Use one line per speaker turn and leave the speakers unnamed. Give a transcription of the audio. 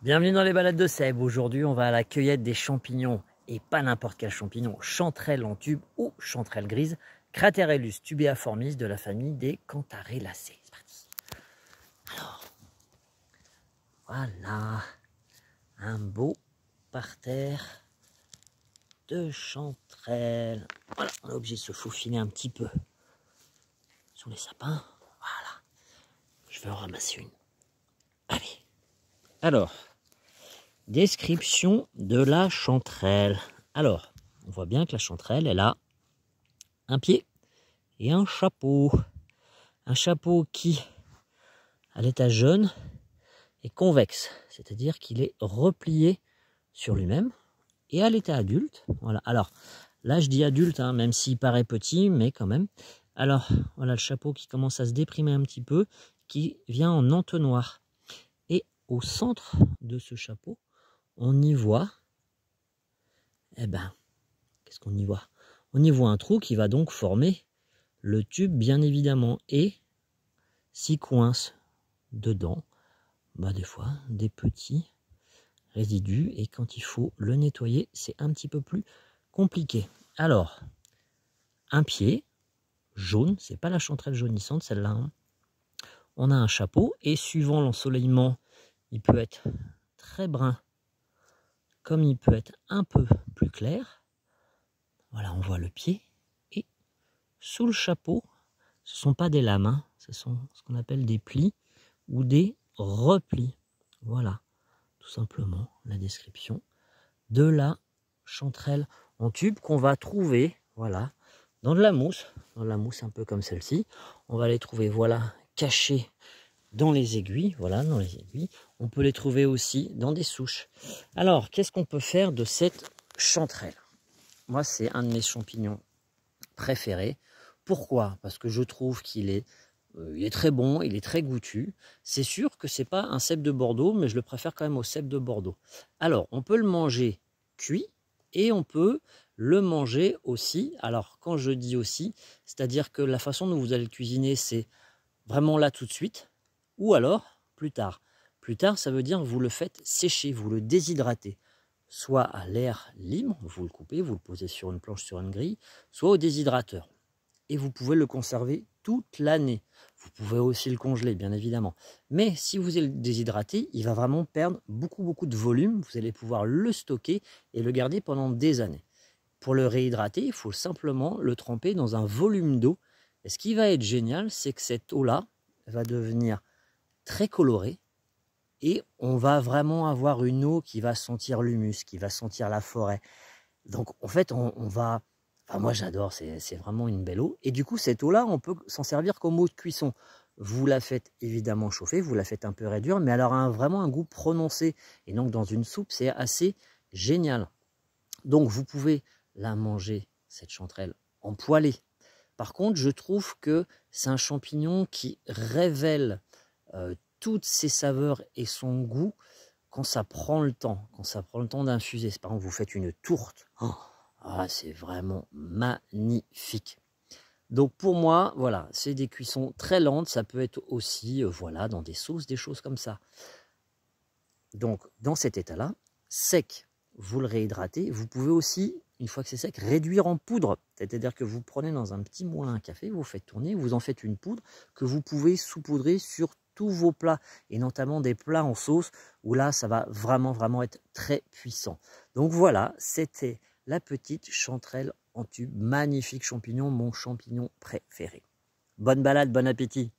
Bienvenue dans les balades de Seb. Aujourd'hui, on va à la cueillette des champignons. Et pas n'importe quel champignon, chanterelle en tube ou chanterelle grise, Craterellus tubeaformis de la famille des Cantharellacées. C'est parti. Alors, voilà, un beau parterre de chanterelles. Voilà, on est obligé de se faufiler un petit peu sur les sapins. Voilà, je vais en ramasser une. Allez. Alors, description de la chanterelle. Alors, on voit bien que la chanterelle, elle a un pied et un chapeau. Un chapeau qui, à l'état jeune, est convexe, c'est-à-dire qu'il est replié sur lui-même. Et à l'état adulte, voilà. Alors, là, je dis adulte, hein, même s'il paraît petit, mais quand même. Alors, voilà le chapeau qui commence à se déprimer un petit peu, qui vient en entonnoir. Et au centre de ce chapeau, on y voit, qu'est-ce qu'on y voit? On y voit un trou qui va donc former le tube, bien évidemment, et s'y coince dedans, des fois, des petits résidus, et quand il faut le nettoyer, c'est un petit peu plus compliqué. Alors, un pied jaune, c'est pas la chanterelle jaunissante, celle-là, hein. On a un chapeau, et suivant l'ensoleillement, il peut être très brun, comme il peut être un peu plus clair. Voilà, on voit le pied, et sous le chapeau, ce ne sont pas des lames, hein, ce sont ce qu'on appelle des plis ou des replis. Voilà, tout simplement la description de la chanterelle en tube qu'on va trouver, voilà, dans de la mousse un peu comme celle-ci. On va les trouver, voilà, cachés dans les aiguilles, voilà, dans les aiguilles. On peut les trouver aussi dans des souches. Alors, qu'est-ce qu'on peut faire de cette chanterelle? Moi, c'est un de mes champignons préférés. Pourquoi? Parce que je trouve qu'il est très bon, il est très goûtu. C'est sûr que c'est pas un cèpe de Bordeaux, mais je le préfère quand même au cèpe de Bordeaux. Alors, on peut le manger cuit et on peut le manger aussi. Alors, quand je dis aussi, c'est-à-dire que la façon dont vous allez le cuisiner, c'est vraiment là tout de suite, ou alors plus tard. Plus tard, ça veut dire que vous le faites sécher, vous le déshydratez. Soit à l'air libre, vous le coupez, vous le posez sur une planche, sur une grille, soit au déshydrateur. Et vous pouvez le conserver toute l'année. Vous pouvez aussi le congeler, bien évidemment. Mais si vous le déshydratez, il va vraiment perdre beaucoup de volume. Vous allez pouvoir le stocker et le garder pendant des années. Pour le réhydrater, il faut simplement le tremper dans un volume d'eau. Et ce qui va être génial, c'est que cette eau-là va devenir très colorée. Et on va vraiment avoir une eau qui va sentir l'humus, qui va sentir la forêt. Donc en fait, on va... Enfin, moi j'adore, c'est vraiment une belle eau. Et du coup, cette eau-là, on peut s'en servir comme eau de cuisson. Vous la faites évidemment chauffer, vous la faites un peu réduire, mais elle aura vraiment un goût prononcé. Et donc dans une soupe, c'est assez génial. Donc vous pouvez la manger, cette chanterelle, en poêlée. Par contre, je trouve que c'est un champignon qui révèle toutes ses saveurs et son goût quand ça prend le temps, d'infuser. Par exemple, vous faites une tourte. Oh, c'est vraiment magnifique. Donc pour moi, voilà, c'est des cuissons très lentes. Ça peut être aussi, voilà, dans des sauces, des choses comme ça. Donc dans cet état-là, sec, vous le réhydratez. Vous pouvez aussi, une fois que c'est sec, réduire en poudre. C'est-à-dire que vous prenez dans un petit moulin à café, vous faites tourner, vous en faites une poudre que vous pouvez saupoudrer sur tous vos plats, et notamment des plats en sauce, où là, ça va vraiment être très puissant. Donc voilà, c'était la petite chanterelle en tube. Magnifique champignon, mon champignon préféré. Bonne balade, bon appétit!